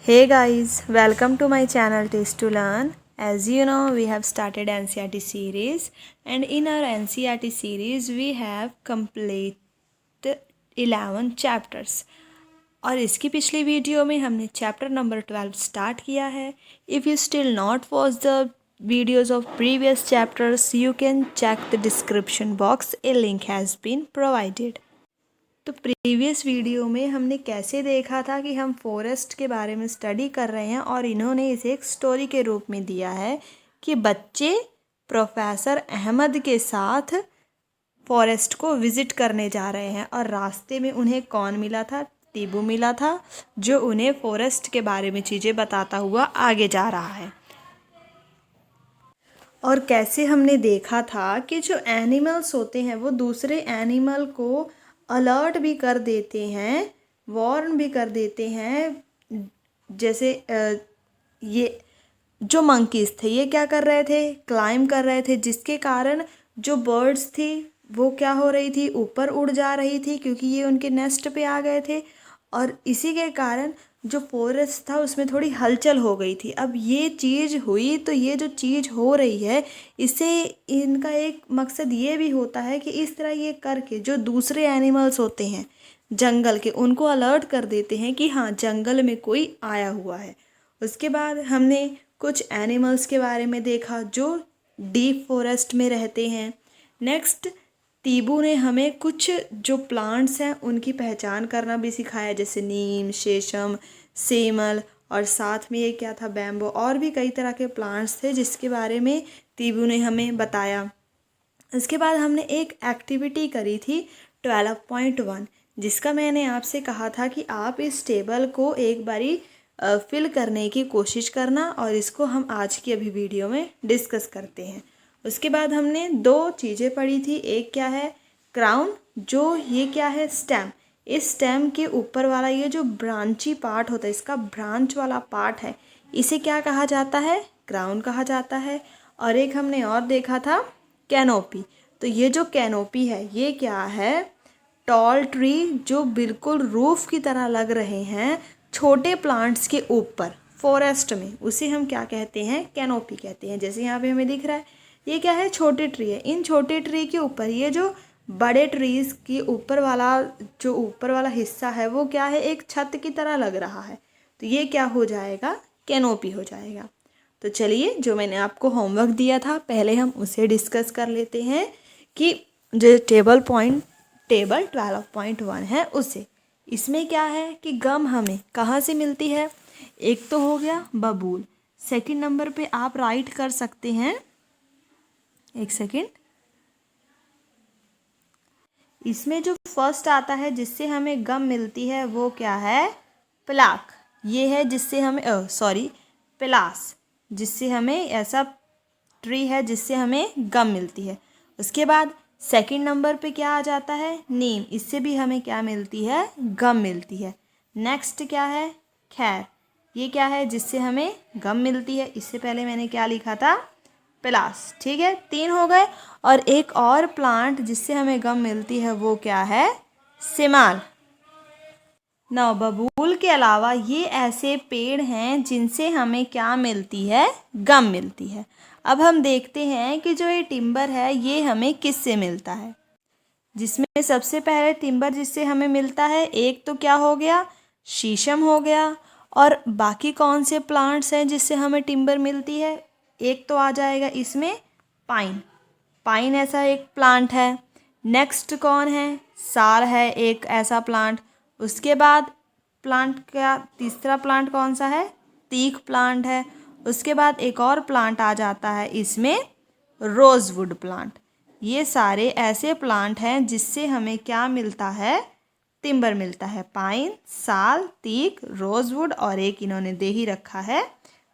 Hey guys, welcome to my channel Taste to Learn. As you know, we have started NCERT series, and in our NCERT series we have complete 11 chapters. और इसकी पिछली video में हमने chapter number 12 start किया है. If you still not watch the videos of previous chapters, you can check the description box. A link has been provided. तो previous video में हमने कैसे देखा था कि हम फॉरेस्ट के बारे में स्टडी कर रहे हैं और इन्होंने इसे एक स्टोरी के रूप में दिया है कि बच्चे प्रोफेसर अहमद के साथ फॉरेस्ट को विज़िट करने जा रहे हैं और रास्ते में उन्हें कौन मिला था? टीबू मिला था, जो उन्हें फॉरेस्ट के बारे में चीज़ें बताता हुआ आगे जा रहा है. और कैसे हमने देखा था कि जो एनिमल्स होते हैं वो दूसरे एनिमल को अलर्ट भी कर देते हैं, वार्न भी कर देते हैं. जैसे ये जो मंकीज़ थे ये क्या कर रहे थे? क्लाइंब कर रहे थे, जिसके कारण जो बर्ड्स थी वो क्या हो रही थी? ऊपर उड़ जा रही थी, क्योंकि ये उनके नेस्ट पे आ गए थे. और इसी के कारण जो फॉरेस्ट था उसमें थोड़ी हलचल हो गई थी. अब ये चीज़ हुई तो ये जो चीज़ हो रही है इससे इनका एक मकसद ये भी होता है कि इस तरह ये करके जो दूसरे एनिमल्स होते हैं जंगल के उनको अलर्ट कर देते हैं कि हाँ, जंगल में कोई आया हुआ है. उसके बाद हमने कुछ एनिमल्स के बारे में देखा जो डीप फॉरेस्ट में रहते हैं. नेक्स्ट टीबू ने हमें कुछ जो प्लांट्स हैं उनकी पहचान करना भी सिखाया, जैसे नीम, शेषम, सेमल, और साथ में ये क्या था? बैम्बो. और भी कई तरह के प्लांट्स थे जिसके बारे में टीबू ने हमें बताया. इसके बाद हमने एक एक्टिविटी करी थी 12.1, जिसका मैंने आपसे कहा था कि आप इस टेबल को एक बारी फिल करने की कोशिश करना, और इसको हम आज की अभी वीडियो में डिस्कस करते हैं. उसके बाद हमने दो चीज़ें पढ़ी थी. एक क्या है? क्राउन. जो ये क्या है? स्टेम. इस स्टेम के ऊपर वाला ये जो ब्रांची पार्ट होता है, इसका ब्रांच वाला पार्ट है, इसे क्या कहा जाता है? क्राउन कहा जाता है. और एक हमने और देखा था कैनोपी. तो ये जो कैनोपी है ये क्या है? टॉल ट्री जो बिल्कुल रूफ की तरह लग रहे हैं छोटे प्लांट्स के ऊपर फॉरेस्ट में, उसे हम क्या कहते हैं? कैनोपी कहते हैं. जैसे यहाँ पे हमें दिख रहा है ये क्या है? छोटे ट्री है. इन छोटे ट्री के ऊपर ये जो बड़े ट्रीज़ के ऊपर वाला हिस्सा है वो क्या है? एक छत की तरह लग रहा है. तो ये क्या हो जाएगा? कैनोपी हो जाएगा. तो चलिए, जो मैंने आपको होमवर्क दिया था पहले हम उसे डिस्कस कर लेते हैं कि जो टेबल 12.1 है उसे. इसमें क्या है कि गम हमें कहाँ से मिलती है? एक तो हो गया बबूल. सेकंड नंबर पे आप राइट कर सकते हैं, एक सेकंड. इसमें जो फर्स्ट आता है जिससे हमें गम मिलती है वो क्या है? प्लाक. ये है जिससे हमें पिलास, जिससे हमें ऐसा ट्री है जिससे हमें गम मिलती है. उसके बाद सेकंड नंबर पे क्या आ जाता है? नीम. इससे भी हमें क्या मिलती है? गम मिलती है. नेक्स्ट क्या है? खैर. ये क्या है? जिससे हमें गम मिलती है. इससे पहले मैंने क्या लिखा था? पिलास. ठीक है, 3 हो गए. और एक और प्लांट जिससे हमें गम मिलती है वो क्या है? सिमाल. ना, बबूल के अलावा ये ऐसे पेड़ हैं जिनसे हमें क्या मिलती है? गम मिलती है. अब हम देखते हैं कि जो ये टिम्बर है ये हमें किससे मिलता है. जिसमें सबसे पहले टिम्बर जिससे हमें मिलता है, एक तो क्या हो गया? शीशम हो गया. और बाकी कौन से प्लांट्स हैं जिससे हमें टिम्बर मिलती है? एक तो आ जाएगा इसमें पाइन. पाइन ऐसा एक प्लांट है. नेक्स्ट कौन है? साल है एक ऐसा प्लांट. उसके बाद प्लांट का तीसरा प्लांट कौन सा है? तीख प्लांट है. उसके बाद एक और प्लांट आ जाता है इसमें, रोज़वुड प्लांट. ये सारे ऐसे प्लांट हैं जिससे हमें क्या मिलता है? टिम्बर मिलता है. पाइन, साल, तीख, रोज़वुड और एक इन्होंने दे ही रखा है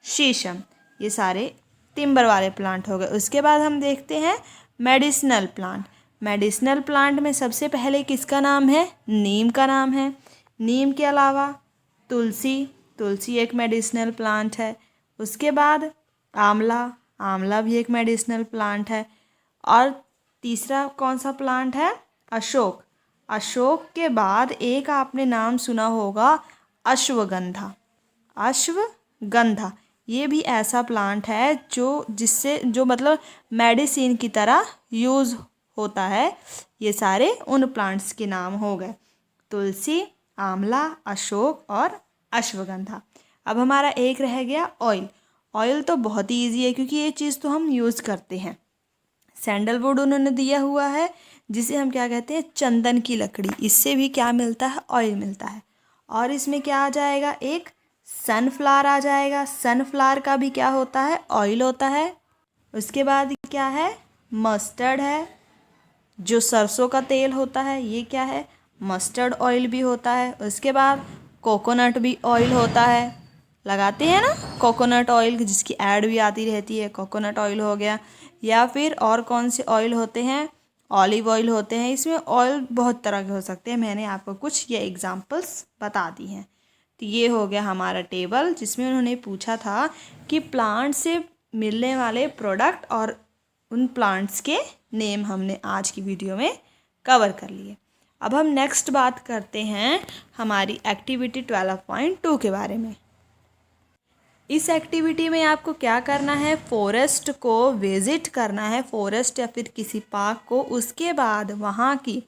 शीशम. ये सारे टिम्बर वाले प्लांट हो गए. उसके बाद हम देखते हैं मेडिसिनल प्लांट. मेडिसिनल प्लांट में सबसे पहले किसका नाम है? नीम का नाम है. नीम के अलावा तुलसी. तुलसी एक मेडिसिनल प्लांट है. उसके बाद आंवला. आंवला भी एक मेडिसिनल प्लांट है. और तीसरा कौन सा प्लांट है? अशोक. अशोक के बाद एक आपने नाम सुना होगा, अश्वगंधा. अश्वगंधा, ये भी ऐसा प्लांट है जो मतलब मेडिसिन की तरह यूज़ होता है। ये सारे उन प्लांट्स के नाम हो गए, तुलसी, आंवला, अशोक और अश्वगंधा। अब हमारा एक रह गया ऑयल। ऑयल तो बहुत ही ईजी है क्योंकि ये चीज़ तो हम यूज़ करते हैं। सैंडलवुड उन्होंने दिया हुआ है, जिसे हम क्या कहते हैं, चंदन की लकड़ी। इससे भी क्या मिलता है, ऑयल मिलता है। और इसमें क्या आ जाएगा, एक सनफ्लावर आ जाएगा। सनफ्लावर का भी क्या होता है, ऑयल होता है। उसके बाद क्या है, मस्टर्ड है, जो सरसों का तेल होता है, ये क्या है, मस्टर्ड ऑयल भी होता है। उसके बाद कोकोनट भी ऑयल होता है, लगाते हैं ना कोकोनट ऑयल, जिसकी ऐड भी आती रहती है, कोकोनट ऑयल हो गया। या फिर और कौन से ऑयल होते हैं, ऑलिव ऑयल होते हैं। इसमें ऑयल बहुत तरह के हो सकते हैं, मैंने आपको कुछ ये एग्जांपल्स बता दी हैं। तो ये हो गया हमारा टेबल, जिसमें उन्होंने पूछा था कि प्लांट से मिलने वाले प्रोडक्ट और उन प्लांट्स के नेम हमने आज की वीडियो में कवर कर लिए। अब हम नेक्स्ट बात करते हैं हमारी एक्टिविटी 12.2 के बारे में। इस एक्टिविटी में आपको क्या करना है, फॉरेस्ट को विजिट करना है, फॉरेस्ट या फिर किसी पार्क को। उसके बाद वहाँ की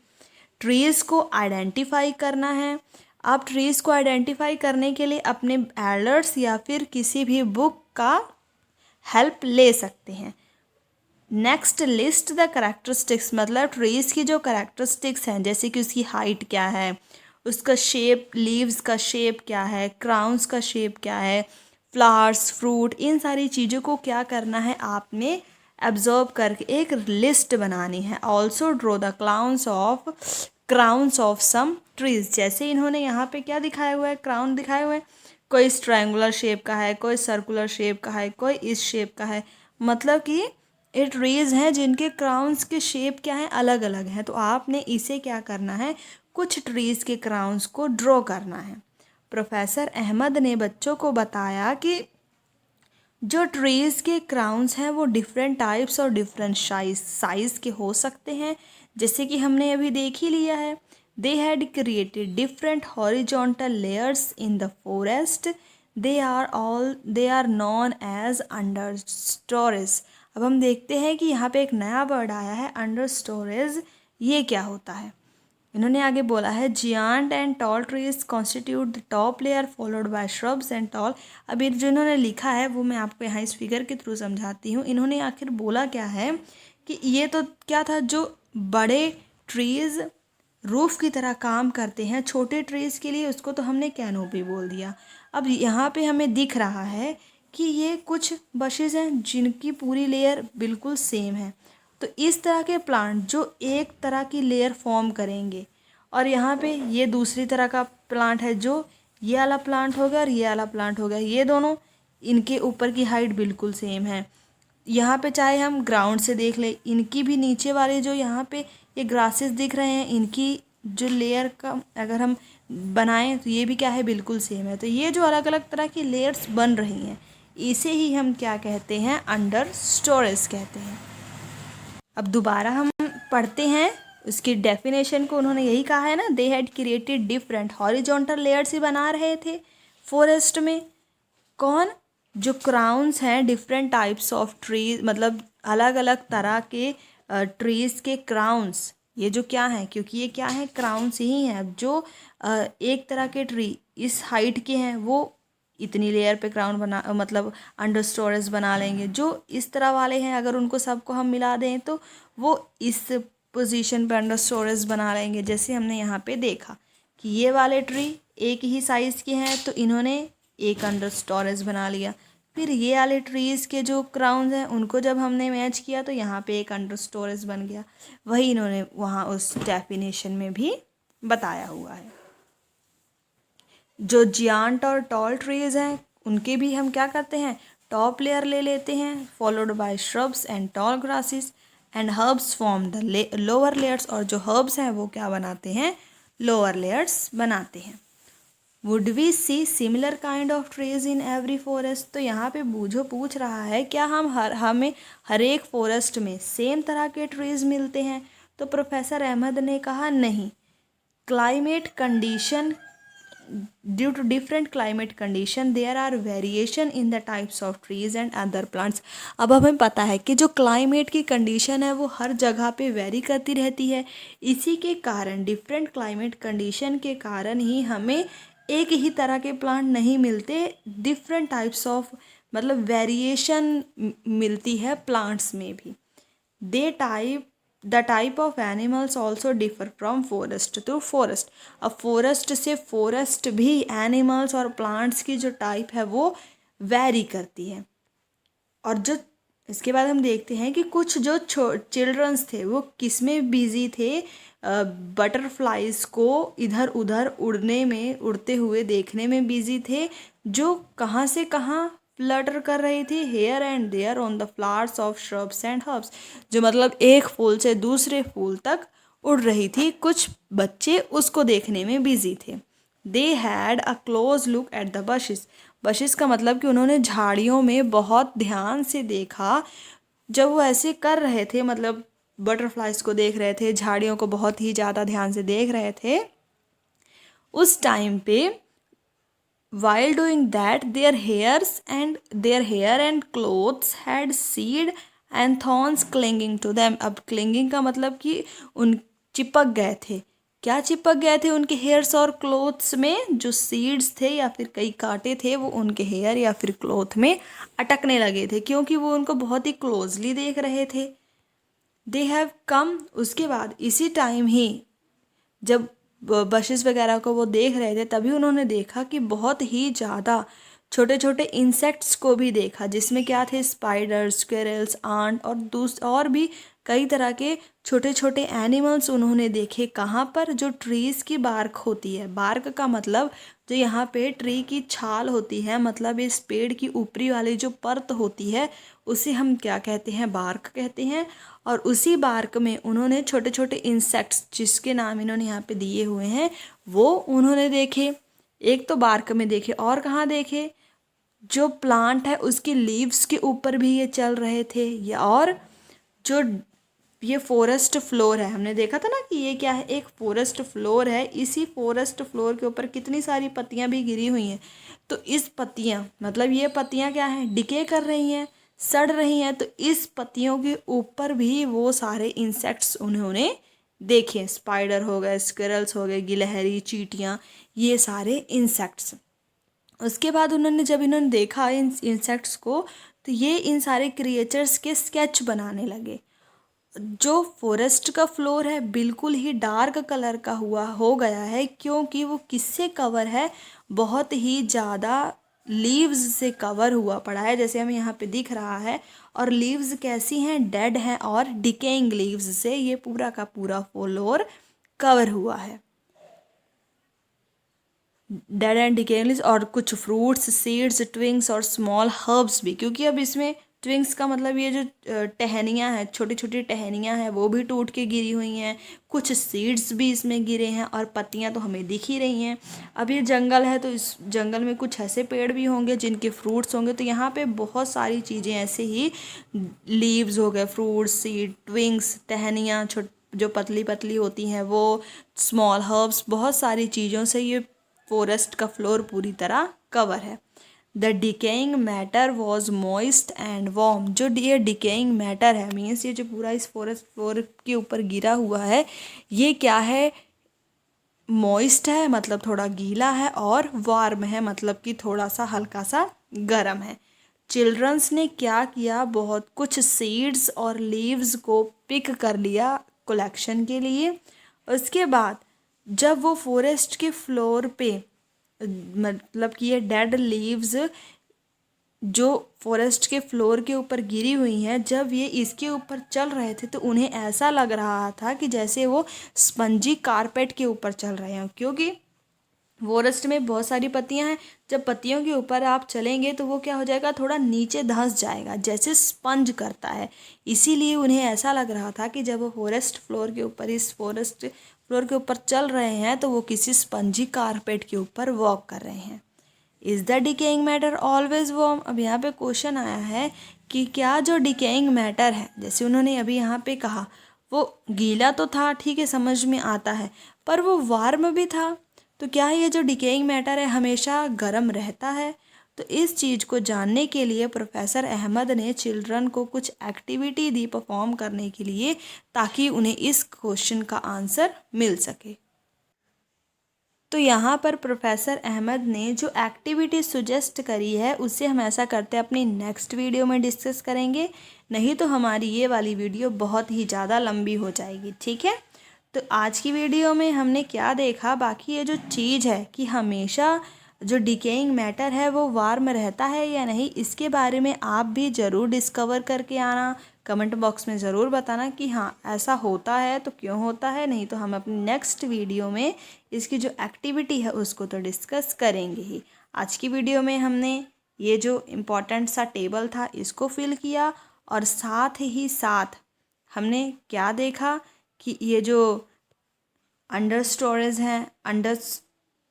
ट्रीज़ को आइडेंटिफाई करना है। आप ट्रीज़ को आइडेंटिफाई करने के लिए अपने एल्डर्स या फिर किसी भी बुक का हेल्प ले सकते हैं। नेक्स्ट, लिस्ट द करेक्टरिस्टिक्स, मतलब ट्रीज़ की जो करेक्टरिस्टिक्स हैं, जैसे कि उसकी हाइट क्या है, उसका शेप, लीव्स का शेप क्या है, क्राउन्स का शेप क्या है, फ्लावर्स, फ्रूट, इन सारी चीज़ों को क्या करना है, आपने एब्जॉर्ब करके एक लिस्ट बनानी है। Also draw the crowns of some trees. जैसे इन्होंने यहाँ पे क्या दिखाया हुआ है, क्राउन दिखाए हुए हैं। कोई ट्रायंगुलर शेप का है, कोई सर्कुलर शेप का है, कोई इस शेप का है। मतलब कि ये ट्रीज़ हैं जिनके क्राउन्स के शेप क्या है, अलग अलग हैं। तो आपने इसे क्या करना है, कुछ ट्रीज़ के क्राउन्स को ड्रॉ करना है। प्रोफेसर अहमद ने बच्चों को बताया कि जो ट्रीज़ के क्राउन्स हैं वो डिफरेंट टाइप्स और डिफरेंट साइज़ के हो सकते हैं, जैसे कि हमने अभी देख ही लिया है। They had created different horizontal layers in the forest, they are known as under storage. अब हम देखते हैं कि यहाँ पे एक नया वर्ड आया है, अंडर स्टोरेज। ये क्या होता है, इन्होंने आगे बोला है, giant and tall trees constitute the top layer followed by shrubs and tall. अब ये जो इन्होंने लिखा है वो मैं आपको यहाँ इस फिगर के थ्रू समझाती हूँ। इन्होंने आखिर बोला क्या है कि ये तो क्या था, जो बड़े ट्रीज़ रूफ़ की तरह काम करते हैं, छोटे ट्रीज़ के लिए उसको तो हमने कैनोपी बोल दिया। अब यहाँ पे हमें दिख रहा है कि ये कुछ बशेज़ हैं जिनकी पूरी लेयर बिल्कुल सेम है। तो इस तरह के प्लांट जो एक तरह की लेयर फॉर्म करेंगे, और यहाँ पे ये दूसरी तरह का प्लांट है, जो ये वाला प्लांट हो गया और ये वाला प्लांट हो गया, ये दोनों, इनके ऊपर की हाइट बिल्कुल सेम है। यहाँ पे चाहे हम ग्राउंड से देख लें, इनकी भी नीचे वाले जो यहाँ पे ये ग्रासेस दिख रहे हैं, इनकी जो लेयर का अगर हम बनाएं तो ये भी क्या है, बिल्कुल सेम है। तो ये जो अलग अलग तरह की लेयर्स बन रही हैं, इसे ही हम क्या कहते हैं, अंडर स्टोरेज कहते हैं। अब दोबारा हम पढ़ते हैं उसकी डेफिनेशन को। उन्होंने यही कहा है ना, they had created different horizontal layers ही बना रहे थे फॉरेस्ट में। कौन, जो क्राउन्स हैं, डिफरेंट टाइप्स ऑफ ट्रीज, मतलब अलग अलग तरह के ट्रीज़ के क्राउन्स। ये जो क्या है, क्योंकि ये क्या है, क्राउन्स ही हैं। अब जो एक तरह के ट्री इस हाइट के हैं, वो इतनी लेयर पे क्राउन बना, मतलब अंडर स्टोरेज बना लेंगे। जो इस तरह वाले हैं, अगर उनको सबको हम मिला दें तो वो इस पोजीशन पे अंडर स्टोरेज बना लेंगे। जैसे हमने यहाँ पे देखा कि ये वाले ट्री एक ही साइज़ के हैं, तो इन्होंने एक अंडर स्टोरेज बना लिया। फिर ये वाले ट्रीज़ के जो क्राउन्स हैं, उनको जब हमने मैच किया तो यहाँ पे एक अंडर स्टोरेज बन गया। वही इन्होंने वहाँ उस डेफिनेशन में भी बताया हुआ है। जो जियांट और टॉल ट्रीज़ हैं, उनके भी हम क्या करते हैं, टॉप लेयर ले लेते हैं, followed by shrubs and tall grasses and herbs form the lower layers. और जो हर्ब्स हैं वो क्या बनाते हैं, लोअर लेयर्स बनाते हैं। Would we see similar kind of trees in every forest. तो यहाँ पे बूझो पूछ रहा है, क्या हमें हर एक फॉरेस्ट में सेम तरह के ट्रीज मिलते हैं। तो प्रोफेसर अहमद ने कहा नहीं, climate condition due to different climate condition there are variation in the types of trees and other plants. अब हमें पता है कि जो क्लाइमेट की कंडीशन है वो हर जगह पे वेरी करती रहती है। इसी के कारण डिफरेंट क्लाइमेट कंडीशन के कारण ही हमें एक ही तरह के प्लांट नहीं मिलते, डिफरेंट टाइप्स ऑफ मतलब वेरिएशन मिलती है प्लांट्स में भी। The type of animals also differ from forest to forest. अब फॉरेस्ट से फॉरेस्ट भी एनिमल्स और प्लांट्स की जो टाइप है वो वैरी करती है। और जो इसके बाद हम देखते हैं कि कुछ जो चिल्ड्रंस थे वो किस में बिजी थे, बटरफ्लाइज को इधर उधर उड़ने में, उड़ते हुए देखने में बिजी थे, जो कहाँ से कहाँ फ्लटर कर रही थी, here and there on the flowers of shrubs and herbs, जो मतलब एक फूल से दूसरे फूल तक उड़ रही थी। कुछ बच्चे उसको देखने में बिजी थे। They had a close look at the buses. Buses का मतलब कि उन्होंने झाड़ियों में बहुत ध्यान से देखा। जब वो ऐसे कर रहे थे, मतलब बटरफ्लाइज को देख रहे थे, झाड़ियों को बहुत ही ज़्यादा ध्यान से देख रहे थे, उस टाइम पे while doing that their hair and clothes had seed and thorns clinging to them। अब clinging का मतलब कि उन चिपक गए थे। क्या चिपक गए थे उनके हेयर्स और क्लोथ्स में? जो सीड्स थे या फिर कई कांटे थे वो उनके हेयर या फिर क्लोथ में अटकने लगे थे, क्योंकि वो उनको बहुत ही क्लोजली देख रहे थे। दे हैव कम, उसके बाद इसी टाइम ही जब बशेस वगैरह को वो देख रहे थे तभी उन्होंने देखा कि बहुत ही ज़्यादा छोटे छोटे इंसेक्ट्स को भी देखा, जिसमें क्या थे, स्पाइडर्स, स्क्विरल्स, आंट और भी कई तरह के छोटे छोटे एनिमल्स उन्होंने देखे। कहाँ पर? जो ट्रीज़ की बार्क होती है। बार्क का मतलब जो यहाँ पे ट्री की छाल होती है, मतलब इस पेड़ की ऊपरी वाली जो परत होती है उसे हम क्या कहते हैं? बार्क कहते हैं। और उसी बार्क में उन्होंने छोटे छोटे इंसेक्ट्स, जिसके नाम इन्होंने यहाँ पे दिए हुए हैं, वो उन्होंने देखे। एक तो बार्क में देखे, और कहाँ देखे? जो प्लांट है उसकी लीव्स के ऊपर भी ये चल रहे थे। या और जो ये फॉरेस्ट फ्लोर है, हमने देखा था ना कि ये क्या है, एक फॉरेस्ट फ्लोर है। इसी फॉरेस्ट फ्लोर के ऊपर कितनी सारी पत्तियां भी गिरी हुई हैं। तो इस पत्तियां, मतलब ये पत्तियां क्या हैं, डिके कर रही हैं, सड़ रही हैं। तो इस पत्तियों के ऊपर भी वो सारे इंसेक्ट्स उन्होंने देखे। स्पाइडर हो गए, स्क्विरल्स हो गए, गिलहरी, चींटियाँ, ये सारे इंसेक्ट्स। उसके बाद जब इन्होंने देखा इन इंसेक्ट्स को, तो ये इन सारे क्रिएचर्स के स्केच बनाने लगे। जो फॉरेस्ट का फ्लोर है बिल्कुल ही डार्क कलर का हो गया है, क्योंकि वो किससे कवर है? बहुत ही ज़्यादा लीव्स से कवर हुआ पड़ा है, जैसे हमें यहाँ पे दिख रहा है। और लीव्स कैसी हैं? डेड हैं और डिकेइंग लीव्स से ये पूरा का पूरा फ्लोर कवर हुआ है। डेड एंड डिकेइंग लीव्स, और कुछ फ्रूट्स, सीड्स, ट्विंग्स और स्मॉल हर्ब्स भी, क्योंकि अब इसमें ट्विंग्स का मतलब ये जो टहनियाँ हैं, छोटी छोटी टहनियाँ हैं, वो भी टूट के गिरी हुई हैं। कुछ सीड्स भी इसमें गिरे हैं, और पत्तियाँ तो हमें दिख ही रही हैं। अब ये जंगल है, तो इस जंगल में कुछ ऐसे पेड़ भी होंगे जिनके फ्रूट्स होंगे। तो यहाँ पे बहुत सारी चीज़ें ऐसे ही, लीव्स हो गए, फ्रूट्स, सीड, ट्विंग्स, टहनियाँ जो पतली पतली होती हैं वो, स्मॉल हर्ब्स, बहुत सारी चीज़ों से ये फॉरेस्ट का फ्लोर पूरी तरह कवर है। The decaying matter was moist and warm. जो ये डिकेइंग मैटर है, मीन्स ये जो पूरा इस फॉरेस्ट फ्लोर के ऊपर गिरा हुआ है, ये क्या है? मॉइस्ट है, मतलब थोड़ा गीला है, और वार्म है, मतलब कि थोड़ा सा हल्का सा गर्म है। चिल्ड्रंस ने क्या किया? बहुत कुछ सीड्स और लीव्स को पिक कर लिया कलेक्शन के लिए। उसके बाद जब वो फॉरेस्ट के फ्लोर पे, मतलब कि ये डेड लीव्स जो फॉरेस्ट के फ्लोर के ऊपर गिरी हुई हैं, जब ये इसके ऊपर चल रहे थे तो उन्हें ऐसा लग रहा था कि जैसे वो स्पंजी कारपेट के ऊपर चल रहे हैं, क्योंकि फॉरेस्ट में बहुत सारी पत्तियां हैं। जब पत्तियों के ऊपर आप चलेंगे तो वो क्या हो जाएगा? थोड़ा नीचे धंस जाएगा, जैसे स्पंज करता है। इसीलिए उन्हें ऐसा लग रहा था कि जब वो फॉरेस्ट फ्लोर के ऊपर, इस फॉरेस्ट फ्लोर के ऊपर चल रहे हैं, तो वो किसी स्पंजी कारपेट के ऊपर वॉक कर रहे हैं। Is the decaying matter always warm. अब यहाँ पे क्वेश्चन आया है कि क्या जो डिकेइंग मैटर है, जैसे उन्होंने अभी यहाँ पे कहा, वो गीला तो था, ठीक है, समझ में आता है, पर वो वार्म भी था। तो क्या ये जो डिकेइंग मैटर है हमेशा गर्म रहता है? तो इस चीज़ को जानने के लिए प्रोफेसर अहमद ने चिल्ड्रन को कुछ एक्टिविटी दी परफॉर्म करने के लिए, ताकि उन्हें इस क्वेश्चन का आंसर मिल सके। तो यहाँ पर प्रोफेसर अहमद ने जो एक्टिविटी सुजेस्ट करी है उससे हम ऐसा करते हैं अपनी नेक्स्ट वीडियो में डिस्कस करेंगे, नहीं तो हमारी ये वाली वीडियो बहुत ही ज़्यादा लंबी हो जाएगी, ठीक है। तो आज की वीडियो में हमने क्या देखा, बाकी ये जो चीज़ है कि हमेशा जो डिकेइंग मैटर है वो वार्म रहता है या नहीं, इसके बारे में आप भी ज़रूर डिस्कवर करके आना, कमेंट बॉक्स में ज़रूर बताना कि हाँ ऐसा होता है तो क्यों होता है, नहीं तो हम अपनी नेक्स्ट वीडियो में इसकी जो एक्टिविटी है उसको तो डिस्कस करेंगे ही। आज की वीडियो में हमने ये जो इम्पोर्टेंट सा टेबल था इसको फिल किया, और साथ ही साथ हमने क्या देखा कि ये जो अंडर स्टोरेज हैं, अंडर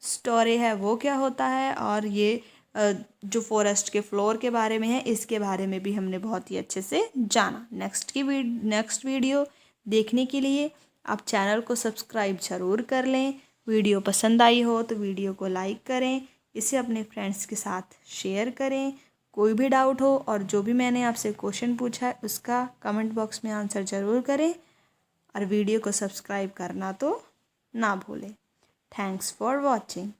स्टोरे है वो क्या होता है, और ये जो फॉरेस्ट के फ्लोर के बारे में है इसके बारे में भी हमने बहुत ही अच्छे से जाना। नेक्स्ट वीडियो देखने के लिए आप चैनल को सब्सक्राइब ज़रूर कर लें। वीडियो पसंद आई हो तो वीडियो को लाइक करें, इसे अपने फ्रेंड्स के साथ शेयर करें। कोई भी डाउट हो और जो भी मैंने आपसे क्वेश्चन पूछा है उसका कमेंट बॉक्स में आंसर ज़रूर करें, और वीडियो को सब्सक्राइब करना तो ना भूलें। Thanks for watching.